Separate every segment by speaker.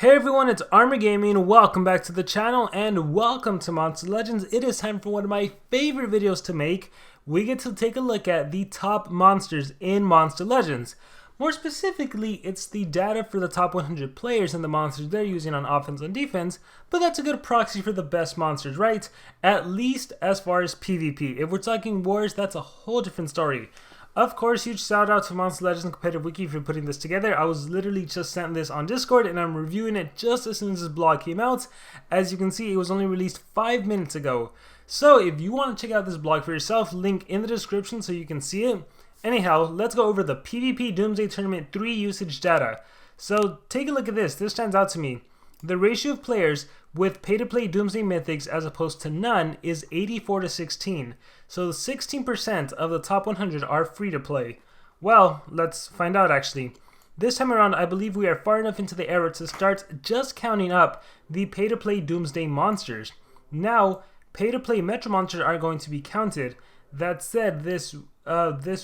Speaker 1: Hey everyone, it's Armor Gaming. Welcome back to the channel and welcome to Monster Legends. It is time for one of my favorite videos to make. We get to take a look at the top monsters in Monster Legends. More specifically, it's the data for the top 100 players and the monsters they're using on offense and defense, but that's a good proxy for the best monsters, right? At least as far as PvP. If we're talking wars, that's a whole different story. Of course, huge shout out to Monster Legends Competitive Wiki for putting this together. I was literally just sent this on Discord and I'm reviewing it just as soon as this blog came out. As you can see, it was only released 5 minutes ago. So if you want to check out this blog for yourself, link in the description so you can see it. Anyhow, let's go over the PvP Doomsday Tournament 3 usage data. So take a look at this. This stands out to me. The ratio of players with pay-to-play Doomsday Mythics as opposed to none is 84 to 16. So 16% of the top 100 are free-to-play. Well, let's find out actually. This time around, I believe we are far enough into the era to start just counting up the pay-to-play Doomsday monsters. Now, pay-to-play Metro monsters are going to be counted. That said, this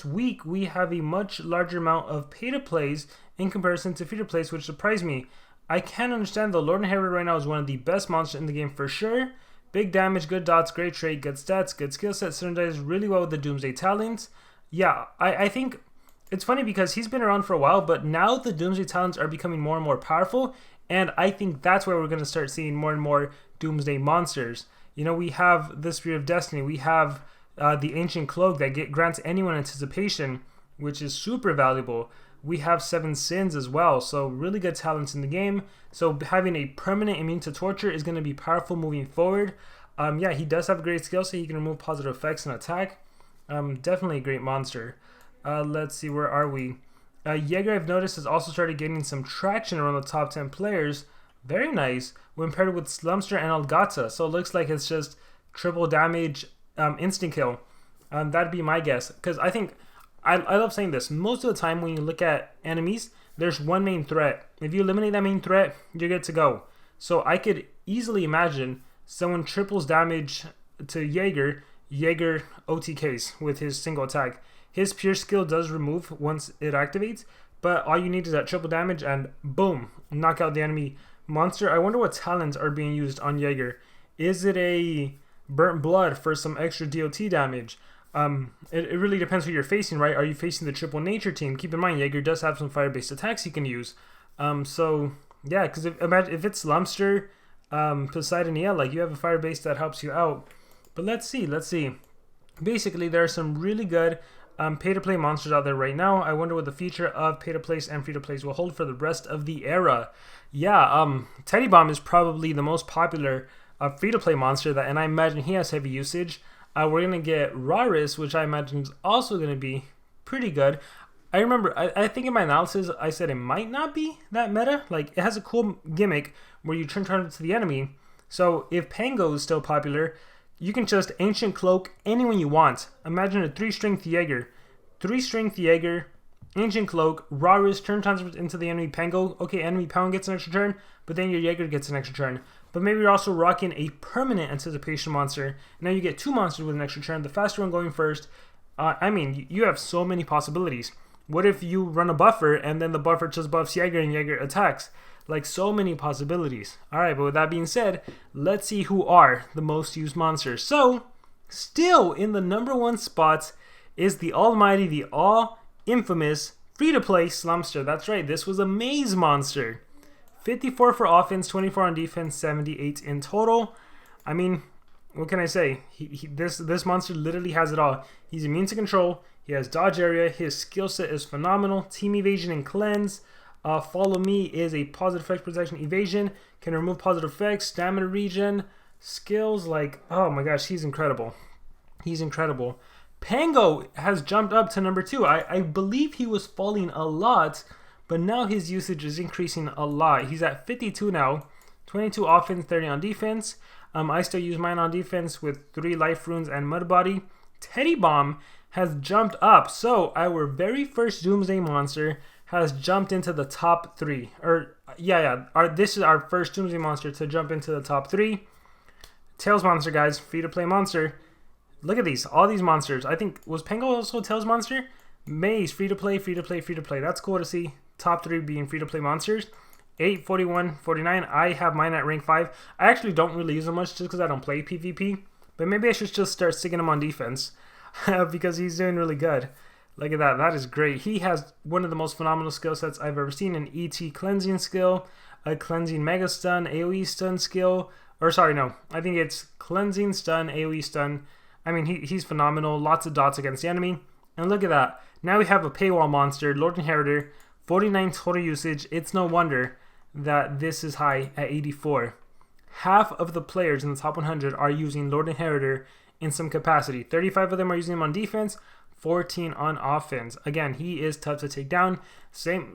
Speaker 1: week we have a much larger amount of pay-to-plays in comparison to free-to-plays, which surprised me. I can't understand though. Lord and Herod right now is one of the best monsters in the game for sure. Big damage, good dots, great trait, good stats, good skill set, synergizes really well with the Doomsday talents. Yeah, I think it's funny because he's been around for a while, but now the Doomsday talents are becoming more and more powerful, and I think that's where we're going to start seeing more and more Doomsday monsters. You know, we have the Spirit of Destiny, we have the Ancient Cloak that grants anyone anticipation, which is super valuable. We have 7 Sins as well, so really good talents in the game. So having a permanent immune to torture is going to be powerful moving forward. Yeah, he does have a great skill, so he can remove positive effects and attack. Definitely a great monster. Let's see, where are we? Jaeger, I've noticed, has also started getting some traction around the top 10 players. Very nice, when paired with Slumster and Algata. So it looks like it's just triple damage instant kill. That'd be my guess, because I think... I love saying this. Most of the time when you look at enemies, there's one main threat. If you eliminate that main threat, you're good to go. So I could easily imagine someone triples damage to Jaeger OTKs with his single attack. His pure skill does remove once it activates, but all you need is that triple damage and boom, knock out the enemy monster. I wonder what talents are being used on Jaeger. Is it a burnt blood for some extra DOT damage? It really depends who you're facing, right? Are you facing the triple nature team? Keep in mind, Jaeger does have some fire-based attacks you can use. So yeah, because imagine if it's Lumster, Poseidon, yeah, like you have a fire base that helps you out. But let's see. Basically, there are some really good pay-to-play monsters out there right now. I wonder what the future of pay-to-plays and free-to-plays will hold for the rest of the era. Yeah, Teddy Bomb is probably the most popular free-to-play monster, and I imagine he has heavy usage. We're going to get Raris, which I imagine is also going to be pretty good. I remember, I think in my analysis, I said it might not be that meta. Like, it has a cool gimmick where you turn into the enemy. So, if Pango is still popular, you can just Ancient Cloak anyone you want. Imagine a 3-strength Jaeger. 3-strength Jaeger, Ancient Cloak, Raris, turn transfers into the enemy Pango. Okay, enemy Pango gets an extra turn, but then your Jaeger gets an extra turn. But maybe you're also rocking a permanent anticipation monster. Now you get 2 monsters with an extra turn. The faster one going first. I mean, you have so many possibilities. What if you run a buffer and then the buffer just buffs Jaeger and Jaeger attacks? Like, so many possibilities. Alright, but with that being said, let's see who are the most used monsters. So, still in the #1 spot is the almighty, the all-infamous free-to-play Slumster. That's right, this was a maze monster. 54 for offense, 24 on defense, 78 in total. I mean, what can I say? This monster literally has it all. He's immune to control. He has dodge area. His skill set is phenomenal. Team evasion and cleanse. Follow me is a positive effect protection evasion. Can remove positive effects. Stamina regen. Skills like, oh my gosh, he's incredible. He's incredible. Pango has jumped up to #2. I believe he was falling a lot, but now his usage is increasing a lot. He's at 52 now. 22 offense, 30 on defense. I still use mine on defense with 3 life runes and mud body. Teddy Bomb has jumped up. So our very first Doomsday monster has jumped into the top 3. This is our first Doomsday monster to jump into the top 3. Tails monster, guys. Free-to-play monster. Look at these. All these monsters. I think, was Pango also a Tails monster? Maze, free-to-play. That's cool to see. Top 3 being free-to-play monsters. 8, 41, 49. I have mine at rank 5. I actually don't really use him much just because I don't play PvP. But maybe I should just start sticking him on defense because he's doing really good. Look at that. That is great. He has one of the most phenomenal skill sets I've ever seen. An ET cleansing skill, a cleansing mega stun, AoE stun skill. Or sorry, no. I think it's cleansing stun, AoE stun. I mean, he's phenomenal. Lots of dots against the enemy. And look at that. Now we have a paywall monster, Lord Inheritor, 49 total usage. It's no wonder that this is high at 84. Half of the players in the top 100 are using Lord Inheritor in some capacity. 35 of them are using him on defense, 14 on offense. Again, he is tough to take down.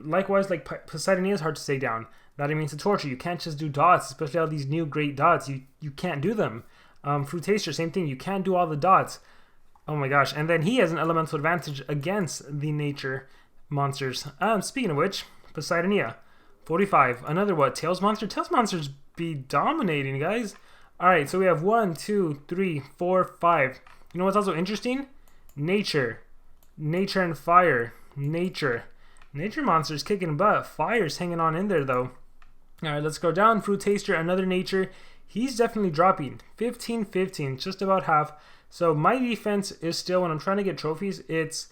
Speaker 1: Likewise, like Poseidon is hard to take down. That means to torture. You can't just do dots, especially all these new great dots. You can't do them. Fruit Taster, same thing. You can't do all the dots. Oh my gosh. And then he has an elemental advantage against the nature monsters. Speaking of which, Poseidonia, 45. Another what? Tails monster? Tails monsters be dominating, guys. Alright, so we have 1, 2, 3, 4, 5. You know what's also interesting? Nature. Nature and fire. Nature. Nature monsters kicking butt. Fire's hanging on in there, though. Alright, let's go down. Fruit Taster, another nature. He's definitely dropping. 15, 15, just about half. So my defense is still, when I'm trying to get trophies, it's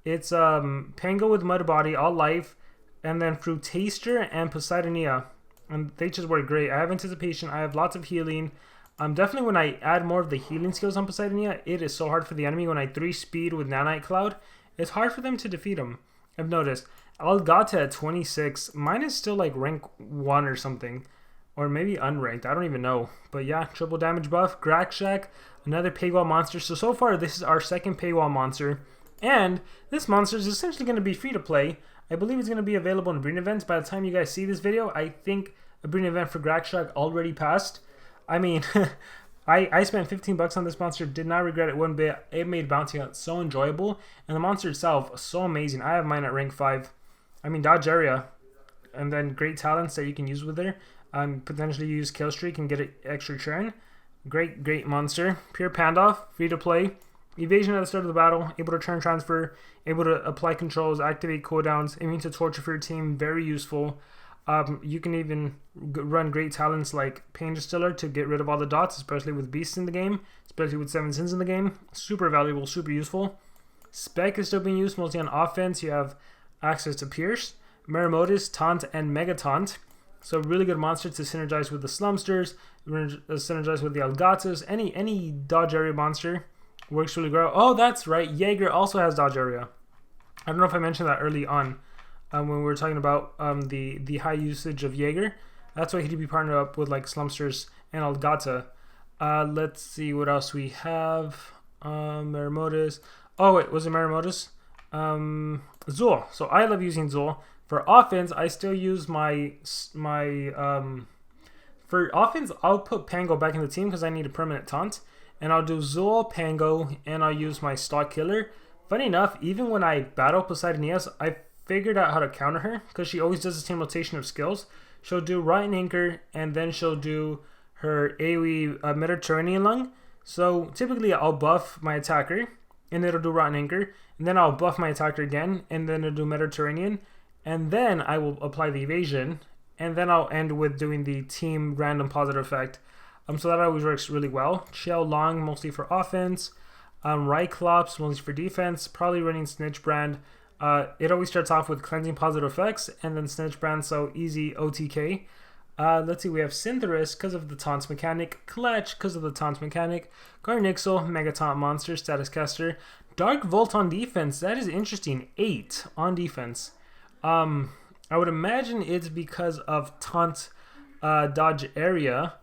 Speaker 1: Pango with Mud Body, all life, and then Fruit Taster and Poseidonia. And they just work great. I have anticipation. I have lots of healing. Definitely when I add more of the healing skills on Poseidonia, it is so hard for the enemy. When I 3 speed with Nanite Cloud, it's hard for them to defeat him. I've noticed. Algata at 26. Mine is still like rank 1 or something. Or maybe unranked. I don't even know. But yeah, triple damage buff. Grakshak, another paywall monster. So far, this is our second paywall monster. And this monster is essentially going to be free to play. I believe it's going to be available in breeding events. By the time you guys see this video, I think a breeding event for Grakshak already passed. I mean, I spent 15 bucks on this monster. Did not regret it one bit. It made bouncing out so enjoyable. And the monster itself, so amazing. I have mine at rank 5. I mean, dodge area. And then great talents that you can use with her. Potentially use kill streak and get an extra churn. Great monster. Pure Pandoff, free to play. Evasion at the start of the battle, able to turn transfer, able to apply controls, activate cooldowns, immune to torture for your team, very useful. You can even run great talents like Pain Distiller to get rid of all the dots, especially with beasts in the game, especially with 7 sins in the game. Super valuable, super useful. Spec is still being used mostly on offense. You have access to Pierce, Maramotis, Taunt, and Mega Taunt. So really good monster to synergize with the Slumsters, synergize with the Algatas, any dodge area monster works really well. Oh, that's right, Jaeger also has dodge area. I don't know if I mentioned that early on when we were talking about the high usage of Jaeger. That's why he'd be partnered up with like Slumsters and Algata. Let's see what else we have. Maramotis. Oh wait, was it Maramotis? Zul. So I love using Zul. For offense, I still use for offense, I'll put Pango back in the team because I need a permanent taunt. And I'll do Zul, Pango, and I'll use my stock killer. Funny enough, even when I battle Poseidonia, I figured out how to counter her because she always does the same rotation of skills. She'll do Rotten Anchor, and then she'll do her AoE Mediterranean Lung. So typically I'll buff my attacker, and it'll do Rotten Anchor. And then I'll buff my attacker again, and then it'll do Mediterranean. And then I will apply the evasion, and then I'll end with doing the team random positive effect. So that always works really well. Shell Long, mostly for offense. Ryclops, mostly for defense. Probably running Snitch Brand. It always starts off with cleansing positive effects, and then Snitch Brand, so easy OTK. Let's see, we have Syntheris because of the taunts mechanic. Clutch because of the taunts mechanic. Garnixel, Mega Taunt Monster, Status Caster. Dark Volt on defense, that is interesting. 8 on defense. I would imagine it's because of taunt dodge area,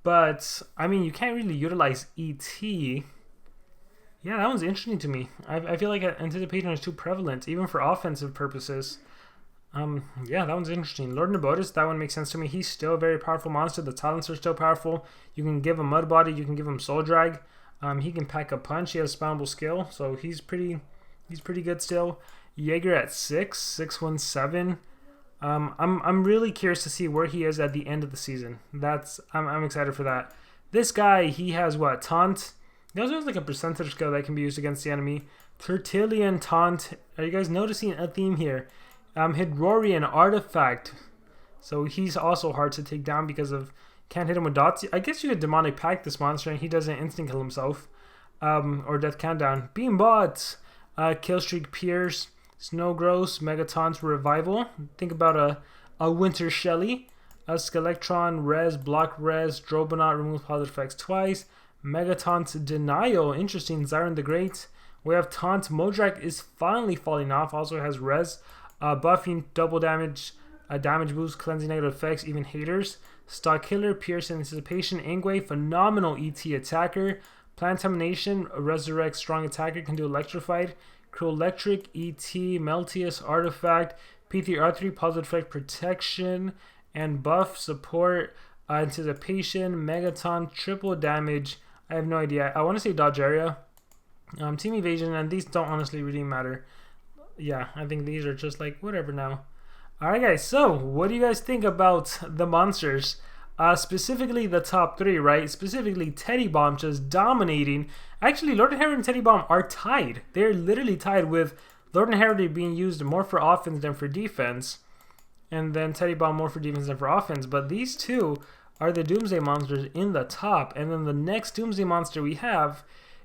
Speaker 1: but I mean you can't really utilize ET. Yeah, that one's interesting to me. I feel like anticipation is too prevalent even for offensive purposes. Yeah, that one's interesting. Lord Nabotis, that one makes sense to me. He's still a very powerful monster. The talents are still powerful. You can give him Mud Body, you can give him Soul Drag. He can pack a punch. He has spawnable skill, so he's pretty good still. Jaeger at 617. I'm really curious to see where he is at the end of the season. I'm excited for that. This guy, he has what? Taunt. He also has like a percentage skill that can be used against the enemy. Tertullian Taunt. Are you guys noticing a theme here? Hydrorian Artifact. So he's also hard to take down because of can't hit him with dots. I guess you could demonic pack this monster and he doesn't instant kill himself. Or death countdown. Beambot, Killstreak Pierce, Snowgross, Megaton's Revival. Think about a Winter Shelly. Skelectron, Res, Block Res, Drobonaut, removes positive effects twice. Megaton's Denial, interesting. Zyron the Great. We have Taunt. Modrak is finally falling off. Also has Res. Buffing, double damage, damage boost, cleansing negative effects, even haters. Stock Killer, Pierce, Anticipation. Ingwe, phenomenal ET attacker. Plantamination, Resurrect, strong attacker, can do Electrified. Cruel Electric, ET, Meltius, Artifact. P3R3, positive effect, Protection. And buff, support, anticipation, Megaton, triple damage. I have no idea. I want to say dodge area. Team evasion, and these don't honestly really matter. Yeah, I think these are just like whatever now. Alright guys, so what do you guys think about the monsters? Specifically the top three, right? Specifically Teddy Bomb just dominating. Actually, Lord Inheritor and Teddy Bomb are tied. They're literally tied, with Lord Inheritor being used more for offense than for defense. And then Teddy Bomb more for defense than for offense. But these two are the Doomsday monsters in the top. And then the next Doomsday monster we have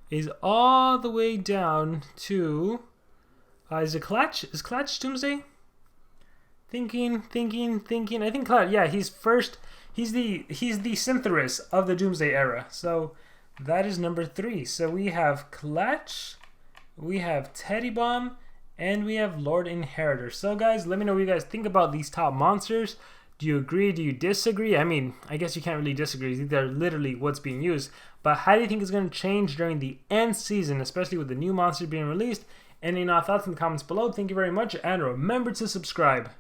Speaker 1: is all the way down to... is it Clutch? Is Clutch Doomsday? Thinking. I think Clutch. Yeah, he's first. He's the Syntheris of the Doomsday era. So that is number 3. So we have Clutch, we have Teddy Bomb, and we have Lord Inheritor. So guys, let me know what you guys think about these top monsters. Do you agree? Do you disagree? I mean, I guess you can't really disagree. These are literally what's being used. But how do you think it's going to change during the end season, especially with the new monsters being released? Any thoughts in the comments below. Thank you very much, and remember to subscribe.